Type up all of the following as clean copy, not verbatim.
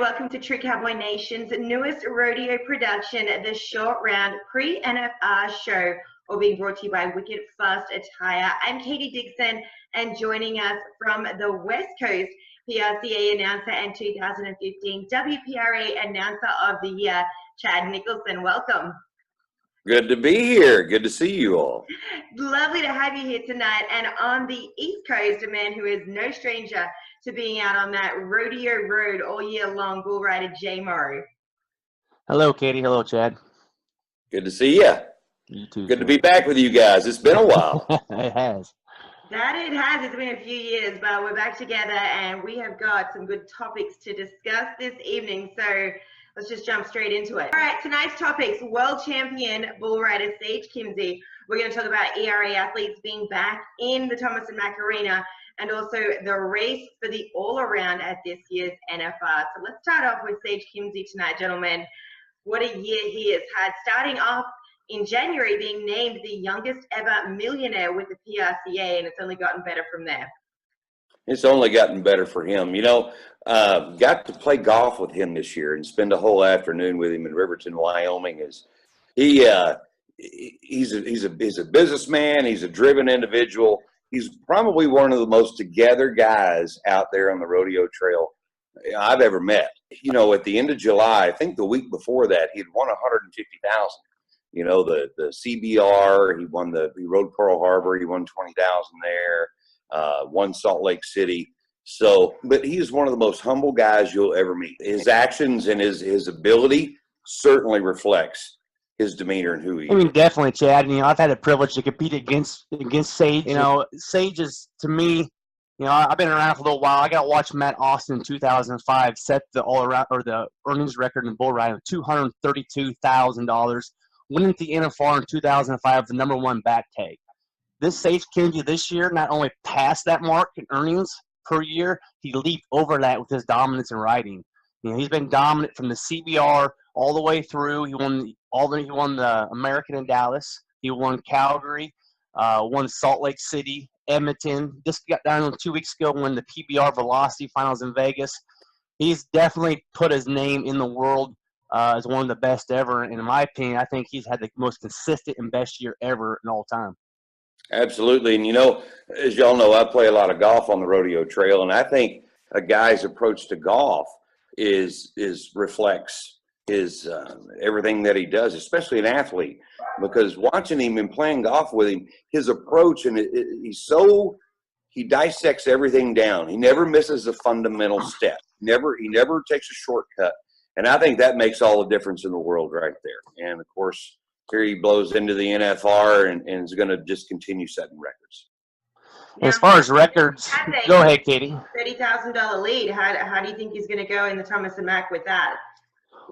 welcome to True Cowboy Nation's newest rodeo production, the Short Round Pre-NFR Show, all being brought to you by Wicked Fast Attire. I'm Katie Dixon, and joining us from the West Coast, PRCA announcer and 2015 WPRA Announcer of the Year, Chad Nicholson. Welcome. Good to be here. Good to see you all. Lovely to have you here tonight. And on the East Coast, a man who is no stranger to being out on that rodeo road all year long, bull rider Jay Morrow. Hello, Katie. Hello, Chad. Good to see you. You too. Good to be back with you guys. It's been a while. It has. It has. It's been a few years, but we're back together and we have got some good topics to discuss this evening. So let's just jump straight into it. All right, tonight's topics: world champion bull rider Sage Kimzey. We're going to talk about ERA athletes being back in the Thomas and Mack Arena, and also the race for the all-around at this year's NFR. So let's start off with Sage Kimzey tonight, gentlemen. What a year he has had, starting off in January being named the youngest ever millionaire with the PRCA, and it's only gotten better from there. It's only gotten better for him. You know, got to play golf with him this year and spend a whole afternoon with him in Riverton, Wyoming. He's a businessman. He's a driven individual. He's probably one of the most together guys out there on the rodeo trail I've ever met. You know, at the end of July, I think the week before that, he'd won $150,000. You know, the CBR. He rode Pearl Harbor. He won $20,000 there. Won Salt Lake City. So, but he's one of the most humble guys you'll ever meet. His actions and his ability certainly reflects his demeanor and who he is. I mean, definitely, Chad. You know, I've had the privilege to compete against Sage. You know, Sage is, to me, you know, I've been around for a little while. I got to watch Matt Austin in 2005 set the all-around or the earnings record in bull riding, $232,000, winning the NFR in 2005, the #1 back tag. This Sage Kimzey this year not only passed that mark in earnings per year, he leaped over that with his dominance in riding. You know, he's been dominant from the CBR all the way through. He won the American in Dallas. He won Calgary, won Salt Lake City, Edmonton. Just got down 2 weeks ago, won the PBR Velocity Finals in Vegas. He's definitely put his name in the world as one of the best ever. And in my opinion, I think he's had the most consistent and best year ever in all time. Absolutely. And, you know, as y'all know, I play a lot of golf on the rodeo trail, and I think a guy's approach to golf reflects his everything that he does, especially an athlete, because watching him and playing golf with him, his approach, and he dissects everything down. He never misses a fundamental step. He never takes a shortcut. And I think that makes all the difference in the world right there. And of course, here he blows into the NFR and is going to just continue setting records. Now, as far as records, go ahead, Katie. $30,000 lead. How do you think he's going to go in the Thomas and Mack with that?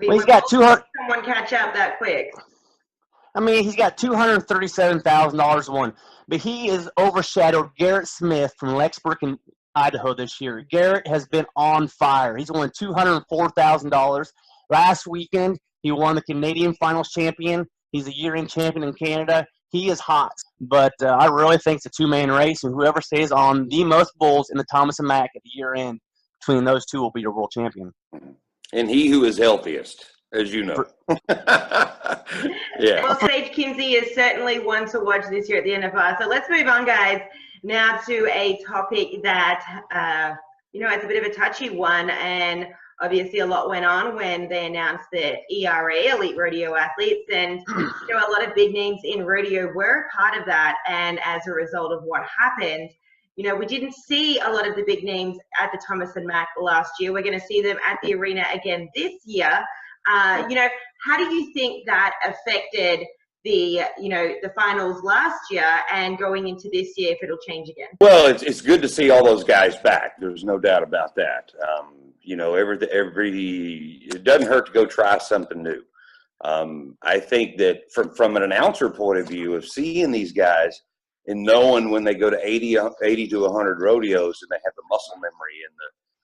Well, he's got 200. Someone catch up that quick. I mean, he's got $237,000 won, but he has overshadowed Garrett Smith from Lexburg in Idaho this year. Garrett has been on fire. He's won $204,000. Last weekend, he won the Canadian Finals champion. He's a year-end champion in Canada. He is hot. But I really think it's a two-man race, and whoever stays on the most bulls in the Thomas and Mack at the year-end between those two will be the world champion. And he who is healthiest, as you know. Yeah. Well, Sage Kimzey is certainly one to watch this year at the NFR. So let's move on, guys, now to a topic that, you know, it's a bit of a touchy one, and obviously a lot went on when they announced the ERA, Elite Rodeo Athletes, and you know, a lot of big names in rodeo were part of that. And as a result of what happened, you know, we didn't see a lot of the big names at the Thomas and Mack last year. We're going to see them at the arena again this year. You know, how do you think that affected the finals last year and going into this year, if it'll change again? Well, it's good to see all those guys back. There's no doubt about that. You know, it doesn't hurt to go try something new. I think that from an announcer point of view, of seeing these guys and knowing when they go to 80 to 100 rodeos and they have the muscle memory and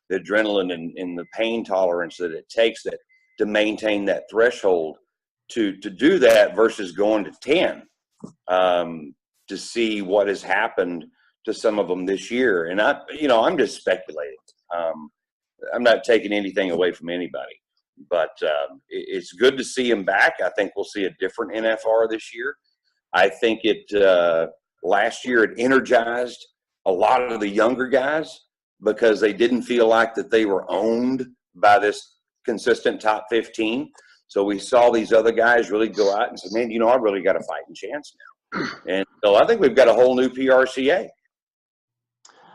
the adrenaline and the pain tolerance that it takes to maintain that threshold to do that versus going to 10, to see what has happened to some of them this year. And I'm just speculating. I'm not taking anything away from anybody, but it's good to see him back. I think we'll see a different NFR this year. I think last year it energized a lot of the younger guys because they didn't feel like that they were owned by this consistent top 15. So we saw these other guys really go out and say, man, I really got a fighting chance now. And so I think we've got a whole new PRCA.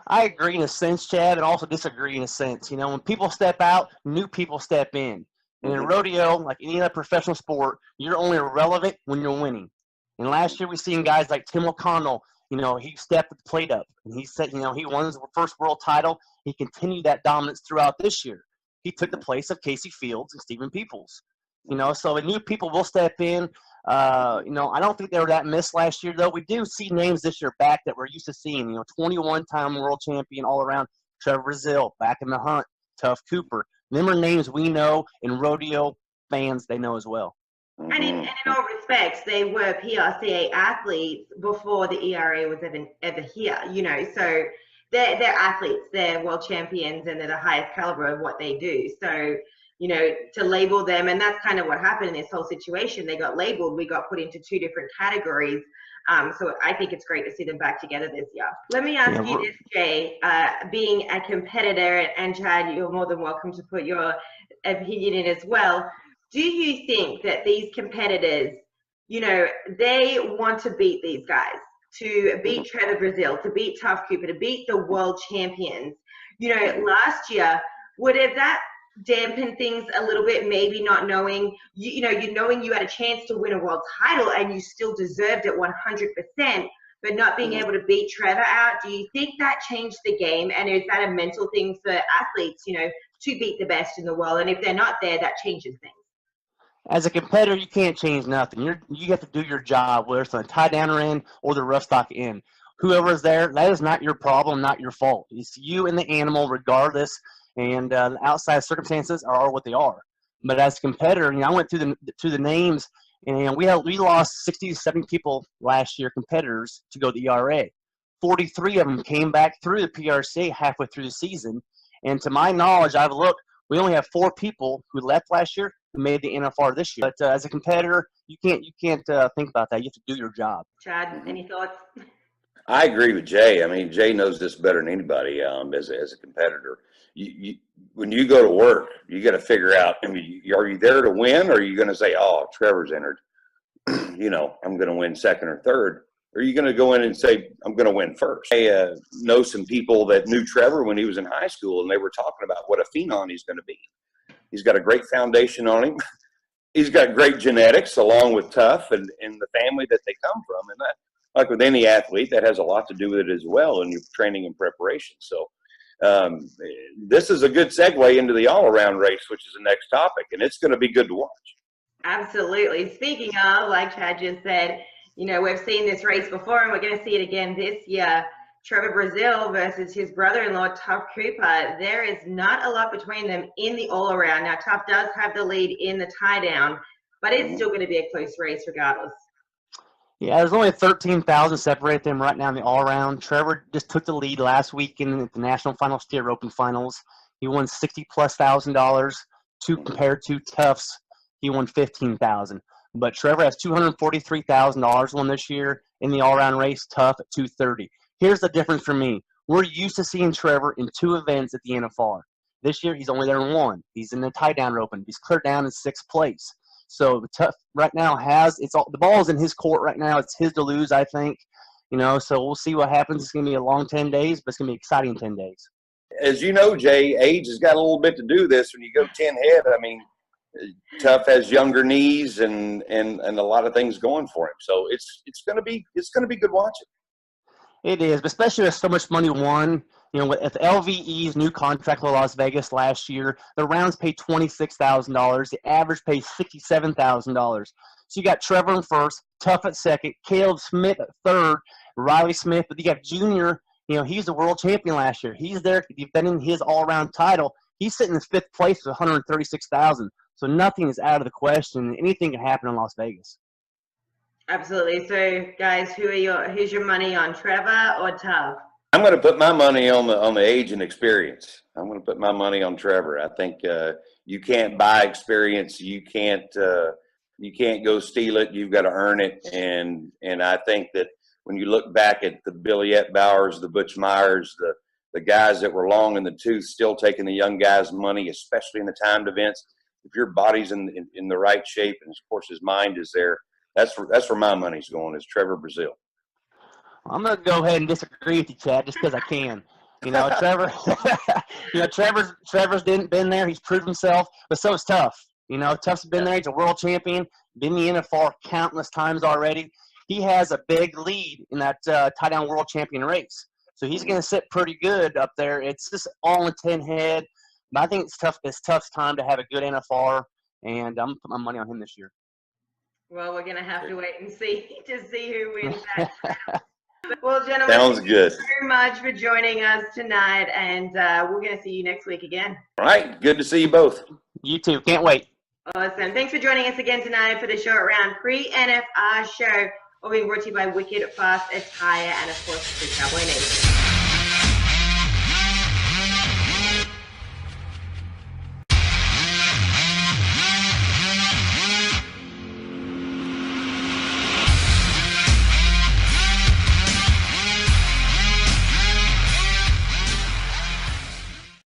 I agree in a sense, Chad, and also disagree in a sense. When people step out, new people step in. And in rodeo, like any other professional sport, you're only relevant when you're winning. And last year we seen guys like Tim O'Connell, he stepped the plate up. And he said, he won his first world title. He continued that dominance throughout this year. He took the place of Casey Fields and Stephen Peoples. So the new people will step in. I don't think they were that missed last year, though. We do see names this year back that we're used to seeing. 21-time world champion all around, Trevor Brazile, back in the hunt, Tough Cooper. Them are names we know, and rodeo fans they know as well. And in all respects, they were PRCA athletes before the ERA was ever here. So they're athletes, they're world champions, and they're the highest caliber of what they do. So to label them, and that's kind of what happened in this whole situation. They got labeled, we got put into two different categories. So I think it's great to see them back together this year. Let me ask you this, Jay, being a competitor, and Chad, you're more than welcome to put your opinion in as well. Do you think that these competitors, they want to beat these guys, to beat Trevor Brazile, to beat Tough Cooper, to beat the world champions? Last year, would have that dampen things a little bit, maybe not knowing, knowing you had a chance to win a world title and you still deserved it 100%, but not being able to beat Trevor out? Do you think that changed the game? And is that a mental thing for athletes, to beat the best in the world? And if they're not there, that changes things. As a competitor, you can't change nothing. You have to do your job, whether it's on the tie-down end or the rough stock end. Whoever's there, that is not your problem, not your fault. It's you and the animal, regardless. And the outside circumstances are what they are. But as a competitor, I went through the names, and we lost 60 to 70 people last year, competitors, to go to the ERA. 43 of them came back through the PRCA halfway through the season. And to my knowledge, I've looked, we only have 4 people who left last year who made the NFR this year. But as a competitor, you can't think about that. You have to do your job. Chad, any thoughts? I agree with Jay. I mean, Jay knows this better than anybody as a competitor. When you go to work, you got to figure out, are you there to win, or are you going to say, oh, Trevor's entered, I'm going to win second or third? Or are you going to go in and say, I'm going to win first? I know some people that knew Trevor when he was in high school, and they were talking about what a phenom he's going to be. He's got a great foundation on him. He's got great genetics along with Tough and the family that they come from. And that, like with any athlete, that has a lot to do with it as well in your training and preparation. So this is a good segue into the all-around race, which is the next topic, and it's going to be good to watch. Absolutely. Speaking of, like Chad just said, we've seen this race before, and we're going to see it again this year. Trevor Brazile versus his brother-in-law, Tough Cooper. There is not a lot between them in the all-around. Now, Tough does have the lead in the tie-down, but it's still going to be a close race regardless. Yeah, there's only 13,000 separate them right now in the all-around. Trevor just took the lead last weekend at the National Finals Steer Open Finals. He won $60,000+ compared to Tough's. He won $15,000. But Trevor has $243,000 won this year in the all-around race. Tough at $230,000. Here's the difference for me. We're used to seeing Trevor in 2 events at the NFR. This year, he's only there in 1. He's in the tie-down open. He's cleared down in 6th place. So Tough right now the ball's in his court right now. It's his to lose, I think. So we'll see what happens. It's going to be a long 10 days, but it's going to be exciting 10 days. As you know, Jay, age has got a little bit to do with this. When you go 10 head, I mean, Tough has younger knees and a lot of things going for him. So it's going to be good watching. It is, especially with so much money won. With LVE's new contract with Las Vegas last year, the rounds paid $26,000. The average paid $67,000. So you got Trevor in first, Tough at second, Caleb Smith at third, Riley Smith. But you got Junior. He's the world champion last year. He's there defending his all-around title. He's sitting in 5th place with $136,000. So nothing is out of the question. Anything can happen in Las Vegas. Absolutely. So, guys, who's your money on, Trevor or Tough? I'm going to put my money on the age and experience. I'm going to put my money on Trevor. I think you can't buy experience. You can't go steal it. You've got to earn it. And I think that when you look back at the Billy Bowers, the Butch Myers, the guys that were long in the tooth, still taking the young guys' money, especially in the timed events. If your body's in the right shape, and of course his mind is there, that's where my money's going, is Trevor Brazile. I'm gonna go ahead and disagree with you, Chad, just because I can. Trevor. Trevor's been there. He's proved himself, but so is Tough. Tough's been there. He's a world champion. Been in the NFR countless times already. He has a big lead in that tie-down world champion race, so he's gonna sit pretty good up there. It's just all in 10 head, but I think it's Tough's time to have a good NFR, and I'm gonna put my money on him this year. Well, we're gonna have to wait and see who wins that. Well, gentlemen, sounds good. Thank you very much for joining us tonight, and we're going to see you next week again. All right. Good to see you both. You too. Can't wait. Awesome. Thanks for joining us again tonight for the Short Round Pre-NFR show. All being brought to you by Wicked Fast Attire and, of course, the Cowboy Nation.